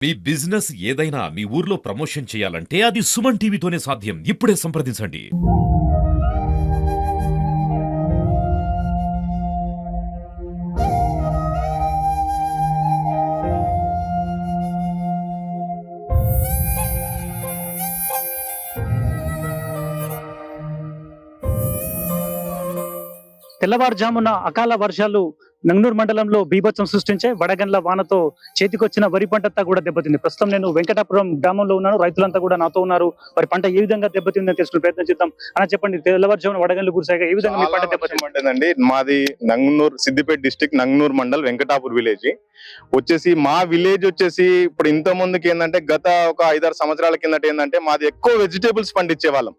మీ business ఏదైనా మీ ఊర్లో promotion చేయాలంటే అది సుమన్ టీవీతోనే సాధ్యం. ఇప్పుడే సంప్రదించండి. తెల్లవారుజామున అకాల వర్షాలు నంగనూరు మండలంలో బీభత్సం సృష్టించే వడగండ్ల వానతో చేతికొచ్చిన వరి పంటంతా కూడా దెబ్బతింది. ప్రస్తుతం నేను వెంకటాపురం గ్రామంలో ఉన్నాను. రైతులంతా కూడా నాతో ఉన్నారు. వారి పంట ఏ విధంగా దెబ్బతిందని తెలుసుకునే ప్రయత్నం చేద్దాం. అలా చెప్పండి, తెల్లవారుజామున వడగండ్లు కురిసాయి, ఏ విధంగా మీ పంట దెబ్బతిందండి? మాది నంగనూరు, సిద్దిపేట డిస్ట్రిక్ట్, నంగనూరు మండల్, వెంకటాపూర్ విలేజ్ వచ్చేసి. మా విలేజ్ వచ్చేసి ఇప్పుడు ఇంత ముందుకి ఏంటంటే గత ఒక 5-6 సంవత్సరాల కిందట ఏంటంటే మాది ఎక్కువ వెజిటేబుల్స్ పండించే వాళ్ళం.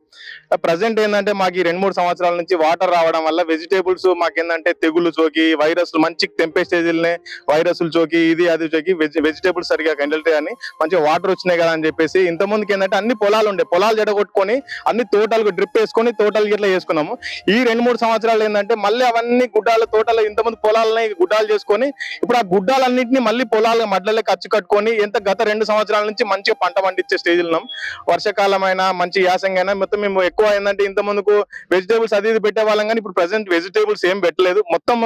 ప్రజెంట్ ఏంటంటే మాకు 2-3 సంవత్సరాల నుంచి వాటర్ రావడం వల్ల వెజిటేబుల్స్ మాకేంటంటే తెగులు సోకి, వైరస్ మంచి టెంపరేచర్లనే వైరస్లు సోకి, ఇది అది సోకి వెజిటేబుల్స్ సరిగా కండల్టే అని మంచిగా వాటర్ వచ్చినాయి కదా అని చెప్పేసి ఇంత ముందుకి ఏంటంటే అన్ని పొలాలు ఉండే, పొలాలు జడగొట్టుకొని అన్ని తోటలకు డ్రిప్ వేసుకొని తోటలు ఇట్లా చేసుకున్నాము. ఈ 2-3 సంవత్సరాలు ఏంటంటే మళ్ళీ అవన్నీ గుడ్డాల తోటలు ఇంతమంది పొలాలని గుడ్డాలు చేసుకొని ఇప్పుడు ఆ గుడ్డాలన్నింటినీ మళ్ళీ పొలాల మడ్లలో ఖర్చు కట్టుకొని గత 2 సంవత్సరాల నుంచి మంచిగా పంట పండించే స్టేజ్ ఉన్నాం. వర్షాకాలమైనా మంచి యాసంగైనా మొత్తం మేము ఎక్కువ ఏంటంటే ఇంత ముందుకు వెజిటేబుల్స్ అది ఇది పెట్టే వాళ్ళం, కానీ ఇప్పుడు ప్రెసెంట్ వెజిటేబుల్స్ ఏం పెట్టలేదు, మొత్తం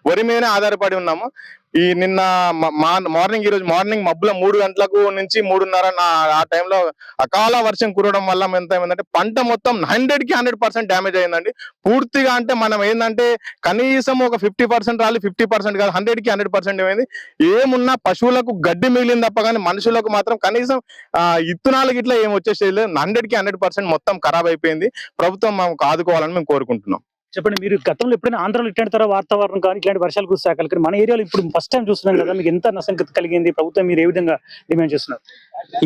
వరి మీదనే ఆధారపడి ఉన్నాము. ఈ నిన్న ఈ రోజు మార్నింగ్ మబ్బుల 3 గంటలకు నుంచి 3:30 ఆ టైంలో అకాల వర్షం కురవడం వల్ల ఎంత ఏమైందంటే పంట మొత్తం 100కి 100% డ్యామేజ్ అయిందండి. పూర్తిగా అంటే మనం ఏంటంటే కనీసం ఒక 50% రాలి, 50% కాదు 100కి 100% ఏమైంది. ఏమున్నా పశువులకు గడ్డి మిగిలింది తప్ప కానీ మనుషులకు మాత్రం కనీసం ఇత్తనాలకు ఇట్లా ఏం వచ్చేసేది లేదు. 100కి 100% మొత్తం ఖరాబ్ అయిపోయింది. ప్రభుత్వం మాకు ఆదుకోవాలని మేము కోరుకుంటున్నాం. చెప్పండి, మీరు గతంలో ఎప్పుడైనా ఆంధ్రాలో ఇట్లాంటి వాతావరణం కానీ ఇట్లాంటి వర్షాలు కురిసాక కానీ మన ఏరియాలో ఇప్పుడు ఫస్ట్ టైం చూస్తున్నాం కదా, మీకు ఎంత నష్టం కలిగింది? ప్రభుత్వం మీరు ఏ విధంగా డిమాండ్ చేస్తున్నారు?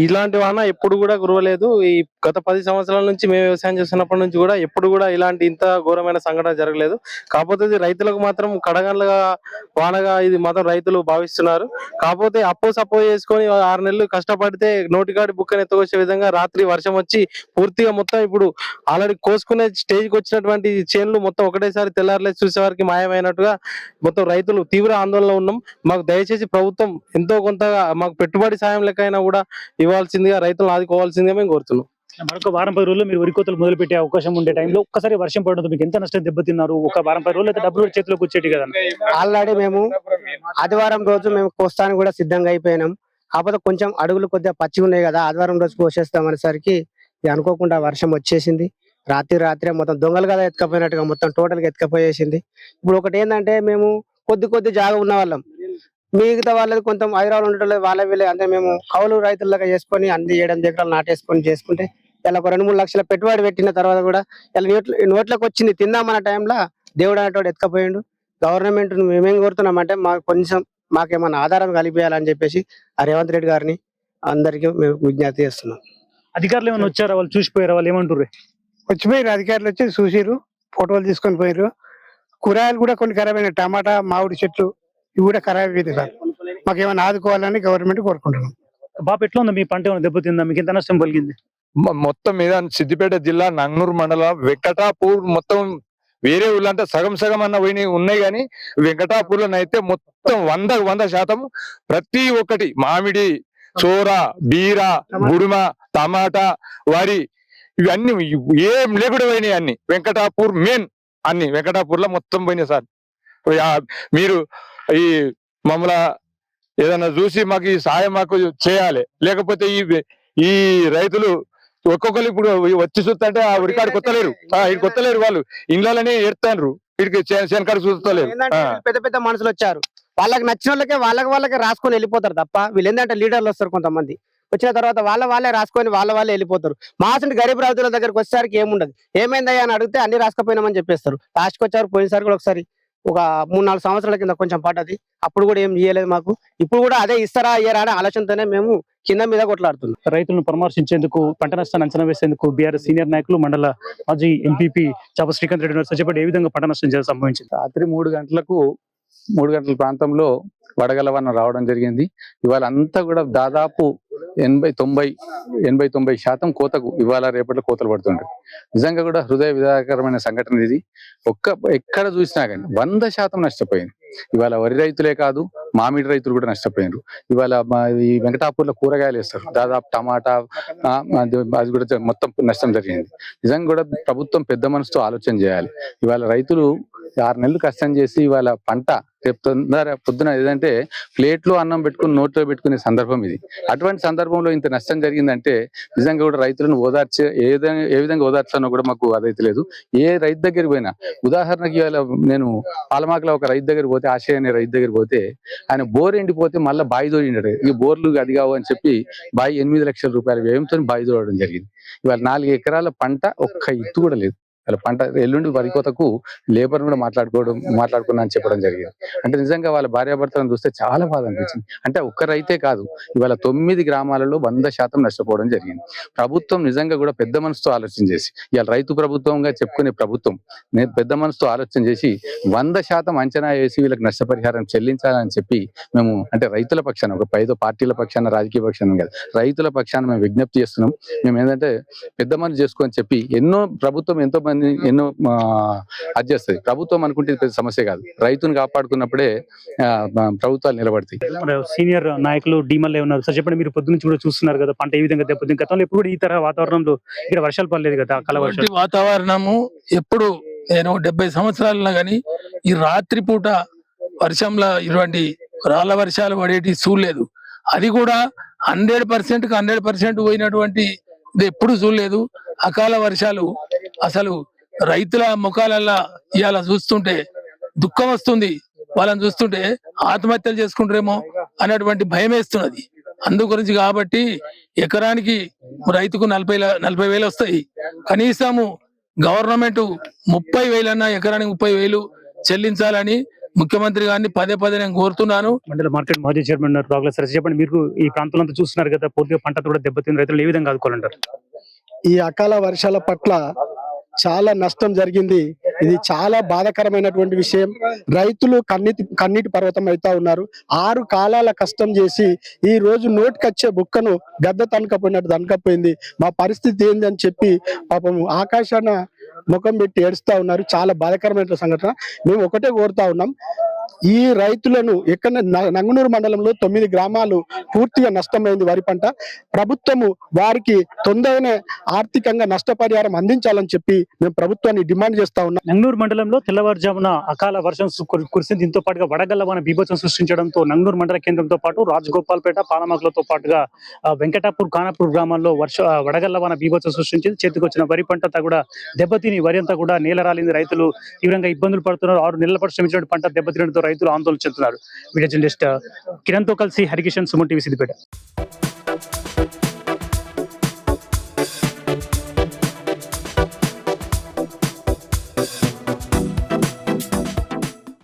ఇలాంటి వాన ఎప్పుడు కూడా కురవలేదు. ఈ గత 10 సంవత్సరాల నుంచి మేము వ్యవసాయం చేస్తున్నప్పటి నుంచి కూడా ఎప్పుడు కూడా ఇలాంటి ఇంత ఘోరమైన సంఘటన జరగలేదు. కాకపోతే ఇది రైతులకు మాత్రం కడగండ్లుగా వానగా ఇది మాత్రం రైతులు భావిస్తున్నారు. కాకపోతే సపో చేసుకొని 6 నెలలు కష్టపడితే నోటికాడి బుక్కని ఎత్తకొచ్చే విధంగా రాత్రి వర్షం వచ్చి పూర్తిగా మొత్తం ఇప్పుడు ఆల్రెడీ కోసుకునే స్టేజ్కి వచ్చినటువంటి చేనులు మొత్తం ఒకటేసారి తెల్లారలే చూసేవారికి మాయమైనట్టుగా మొత్తం రైతులు తీవ్ర ఆందోళనలో ఉన్నాం. మాకు దయచేసి ప్రభుత్వం ఎంతో కొంతగా మాకు పెట్టుబడి సాయం లెక్క అయినా కూడా ఇవ్వాల్సిందిగా, రైతులను ఆదుకోవాల్సిందిగా మేము కోరుతున్నాం. మరొక వారం 10 రోజుల్లో మీరు వరి కోతలు మొదలు పెట్టే అవకాశం ఉండే టైంలో ఒక్కసారి వర్షం పడడంతో మీకు ఎంత నష్టం దెబ్బతిన్నారు? ఒక వారం 10 రోజులు అయితే డబ్బులు కూడా చేతిలోకి వచ్చేటి కదా. ఆల్రెడీ మేము ఆదివారం రోజు మేము కోస్తానికి కూడా సిద్ధంగా అయిపోయినాం. కాకపోతే కొంచెం అడుగులు కొద్దిగా పచ్చిగా ఉన్నాయి కదా, ఆదివారం రోజు కోసేస్తాం అనేసరికి అనుకోకుండా వర్షం వచ్చేసింది. రాత్రే మొత్తం దొంగలు కదా ఎత్తుకపోయినట్టుగా మొత్తం టోటల్ గా ఎత్తుకపోయేసింది. ఇప్పుడు ఒకటి ఏంటంటే మేము కొద్ది జాగా ఉన్న వాళ్ళం, మిగతా వాళ్ళది కొంత హైదరాబాద్ ఉండటం వాళ్ళ వీళ్ళే అంటే మేము కౌలు రైతులుగా చేసుకొని అన్ని 7 ఎకరాలు నాటేసుకొని చేసుకుంటే ఇలా ఒక 2-3 లక్షల పెట్టుబడి పెట్టిన తర్వాత కూడా ఇలా నోట్లోకి వచ్చింది తిందామన్న టైంలో దేవుడు అనేటోడు ఎత్తుకపోయిండు. గవర్నమెంట్ మేమేం కోరుతున్నామంటే మాకు కొంచెం మాకేమన్నా ఆధారం కలిపేయాలని చెప్పేసి ఆ రేవంత్ రెడ్డి గారిని అందరికీ మేము విజ్ఞప్తి చేస్తున్నాం. అధికారులు ఏమైనా వచ్చారా? వాళ్ళు చూసిపోయారా? వాళ్ళు ఏమంటారు? వచ్చిపోయారు, అధికారులు వచ్చి చూసిరు, ఫోటోలు తీసుకొని పోయారు. కూరగాయలు కూడా కొన్ని ఖరాబ్ అయినాయి, టమాటా, మామిడి చెట్లు ఇవి కూడా ఖరాబ్ అయింది సార్. మాకేమైనా ఆదుకోవాలని గవర్నమెంట్ కోరుకుంటున్నాం. బాబు, ఎట్లా ఉంది మీ పంట? ఏమైనా దెబ్బతిందా? మీకు ఎంత నష్టం కలిగింది? మొత్తం మీద సిద్దిపేట జిల్లా నంగనూరు మండలం వెంకటాపూర్ మొత్తం వేరే ఊళ్ళో అంటే సగం అన్న పోయినాయి ఉన్నాయి, కానీ వెంకటాపూర్ లోనైతే మొత్తం 100% ప్రతి ఒక్కటి మామిడి, చోర, బీర, గుడుమ, టమాటా, వరి ఇవన్నీ ఏం లేకుండా పోయినాయి. అన్ని వెంకటాపూర్ మెయిన్ అన్ని వెంకటాపూర్ లో మొత్తం పోయినాయి సార్. మీరు ఈ మమ్మల్ని ఏదైనా చూసి మాకు ఈ సాయం మాకు చేయాలి, లేకపోతే ఈ రైతులు ఒక్కొక్కరు ఇప్పుడు వచ్చి చూస్తుంటే ఆ ఉరికాడు కొత్తలేరు, కొత్తలేరు, వాళ్ళు ఇండ్లనే ఏడుతారు, వీడికి శనకాడు చూస్తలేరు. పెద్ద మనుషులు వచ్చారు, వాళ్ళకి నచ్చిన వాళ్ళకే రాసుకొని వెళ్ళిపోతారు తప్ప వీళ్ళు ఏంటంటే లీడర్లు వస్తారు కొంతమంది, వచ్చిన తర్వాత వాళ్ళే రాసుకొని వాళ్ళే వెళ్ళిపోతారు. మాసంటి గరీబ్ రైతుల దగ్గరకు వచ్చేసరికి ఏముండదు, ఏమైందయ్యా అని అడిగితే అన్ని రాసుకపోయినామని చెప్పేస్తారు. లాస్ట్కి వచ్చారు. పోయినసారి కూడా ఒకసారి ఒక 3-4 సంవత్సరాల కింద కొంచెం పడ్డది, అప్పుడు కూడా ఏం చేయలేదు మాకు. ఇప్పుడు కూడా అదే ఇస్తారా అయ్యారా అనే ఆలోచనతోనే మేము కింద మీద కొట్లాడుతున్నాం. రైతులను పరామర్శించేందుకు, పంట నష్టాన్ని అంచనా వేసేందుకు బీఆర్ఎస్ సీనియర్ నాయకులు మండల మాజీ ఎంపీపీ చాప శ్రీకాంత్ రెడ్డి చెప్పండి, ఏ విధంగా పంట నష్టం సంభవించింది? రాత్రి 3 గంటల ప్రాంతంలో వడగల వాన రావడం జరిగింది. ఇవాళ అంతా కూడా దాదాపు 80-90% కోతకు ఇవాళ రేపట్లో కోతలు పడుతుంటాయి. నిజంగా కూడా హృదయ విదారకరమైన సంఘటన ఇది. ఎక్కడ చూసినా కానీ 100% నష్టపోయింది. ఇవాళ వరి రైతులే కాదు, మామిడి రైతులు కూడా నష్టపోయినారు. ఇవాళ ఈ వెంకటాపూర్లో కూరగాయలు వేస్తారు, దాదాపు టమాటా అది కూడా మొత్తం నష్టం జరిగింది. నిజంగా కూడా ప్రభుత్వం పెద్ద మనసుతో ఆలోచన చేయాలి. ఇవాళ రైతులు 6 నెలలు కష్టం చేసి ఇవాళ పంట పొద్దున ఏదంటే ప్లేట్లో అన్నం పెట్టుకుని నోట్లో పెట్టుకునే సందర్భం ఇది. అటువంటి సందర్భంలో ఇంత నష్టం జరిగిందంటే నిజంగా కూడా రైతులను ఏ విధంగా ఓదార్చానో కూడా మాకు అదైతే లేదు. ఏ రైతు దగ్గరికి పోయినా, ఉదాహరణకి ఇవాళ నేను పాలమాకలో ఒక రైతు దగ్గర పోతే, ఆశయ అనే రైతు దగ్గర పోతే, ఆయన బోర్ ఎండిపోతే మళ్ళీ బావి తోడిండాడు. ఈ బోర్లు అది కావు అని చెప్పి బావి 8 లక్షల రూపాయల వ్యయంతో బావి తోడడం జరిగింది. ఇవాళ 4 ఎకరాల పంట ఒక్క ఇత్తు కూడా లేదు. వాళ్ళ పంట ఎల్లుండి వరి కోతకు లేబర్ కూడా మాట్లాడుకున్నా అని చెప్పడం జరిగింది. అంటే నిజంగా వాళ్ళ భార్యాభర్తలను చూస్తే చాలా బాధ అనిపించింది. అంటే ఒక్క రైతే కాదు, ఇవాళ 9 గ్రామాలలో 100% నష్టపోవడం జరిగింది. ప్రభుత్వం నిజంగా కూడా పెద్ద మనసుతో ఆలోచన చేసి, ఇవాళ రైతు ప్రభుత్వంగా చెప్పుకునే ప్రభుత్వం పెద్ద మనసుతో ఆలోచన చేసి 100% అంచనా వేసి వీళ్ళకి నష్టపరిహారం చెల్లించాలని చెప్పి మేము అంటే రైతుల పక్షాన, ఒక 5 పార్టీల పక్షాన, రాజకీయ పక్షాన కాదు, రైతుల పక్షాన మేము విజ్ఞప్తి చేస్తున్నాం. మేము ఏంటంటే పెద్ద మనసు చేసుకొని చెప్పి ప్రభుత్వం ఎంతో మంది ఎన్నో అది చేస్తుంది. ప్రభుత్వం అనుకుంటే పెద్ద సమస్య కాదు, రైతును కాపాడుకున్నప్పుడే ప్రభుత్వాలు నిలబడతాయి. సీనియర్ నాయకులు డిమల్లే ఉన్నారు సార్. చెప్పండి, మీరు పొద్దు నుంచి కూడా చూస్తున్నారు కదా పంట ఏ విధంగా దెబ్బతింది. గతంలో ఎప్పుడు కూడా ఈ తరహా వాతావరణంలో ఇక్కడ వర్షాలు పడలేదు కదా, అకాల వర్షాలు. వాతావరణము ఎప్పుడు నేను 70 సంవత్సరాలలో గాని ఈ రాత్రి పూట వర్షంలో ఇటువంటి రాళ్ళ వర్షాలు పడేటి చూడలేదు. అది కూడా 100% పోయినటువంటి ఇది ఎప్పుడు చూడలేదు. అకాల వర్షాలు అసలు రైతుల ముఖాలల్లా ఇవాళ చూస్తుంటే దుఃఖం వస్తుంది. వాళ్ళని చూస్తుంటే ఆత్మహత్యలు చేసుకుంటారేమో అన్నటువంటి భయం వేస్తున్నది. అందు గురించి కాబట్టి ఎకరానికి రైతుకు 40,000 వస్తాయి. కనీసము గవర్నమెంట్ 30,000 అన్నా ఎకరానికి 30,000 చెల్లించాలని ముఖ్యమంత్రి గారిని పదే నేను కోరుతున్నాను. మండల మార్కెట్ మాజీ చైర్మన్ రాఘుల సార్, చెప్పండి, మీరు ఈ ప్రాంతంలో చూస్తున్నారు కదా, పూర్తిగా పంట కూడా దెబ్బతింది. రైతులు ఏ విధంగా ఆదుకోవాలంటారు? ఈ అకాల వర్షాల పట్ల చాలా నష్టం జరిగింది. ఇది చాలా బాధాకరమైనటువంటి విషయం. రైతులు కన్నీటి పర్వతం అవుతా ఉన్నారు. 6 కాలాల కష్టం చేసి ఈ రోజు నోటికొచ్చే బుక్కను గద్ద తనకపోయినట్టు తనకపోయింది. మా పరిస్థితి ఏంది అని చెప్పి పాపం ఆకాశాన ముఖం పెట్టి ఏడుస్తా ఉన్నారు. చాలా బాధాకరమైన సంఘటన. మేము ఒకటే కోరుతా ఉన్నాం, ఈ రైతులను ఎక్కడ నంగునూరు మండలంలో 9 గ్రామాలు పూర్తిగా నష్టమైంది వరి పంట. ప్రభుత్వము వారికి తొందరనే ఆర్థికంగా నష్టపరిహారం అందించాలని చెప్పి మేము ప్రభుత్వాన్ని డిమాండ్ చేస్తా ఉన్నాం. నంగనూరు మండలంలో తెల్లవారుజామున అకాల వర్షం కురిసింది. దీంతో పాటుగా వడగళ్ల వాన బీభత్సం సృష్టించడంతో నంగనూరు మండల కేంద్రంతో పాటు రాజగోపాల్పేట, పాలమాకులతో పాటుగా వెంకటాపూర్, ఖానాపూర్ గ్రామాల్లో వడగళ్ల వాన బీభత్సం సృష్టించింది. చేతికొచ్చిన వరి పంట కూడా దెబ్బతిని వరి అంతా కూడా నేల రాలింది. రైతులు తీవ్రంగా ఇబ్బందులు పడుతున్నారు. 6 నెలల పాటు శ్రమించిన పంట దెబ్బతినడంతో రైతులు ఆందోళన చెందుతున్నారు. వీడియో జర్నలిస్ట్ కిరణ్ తో కలిసి హరికిషన్, సుమన్ టీవీ, సిద్దిపేట.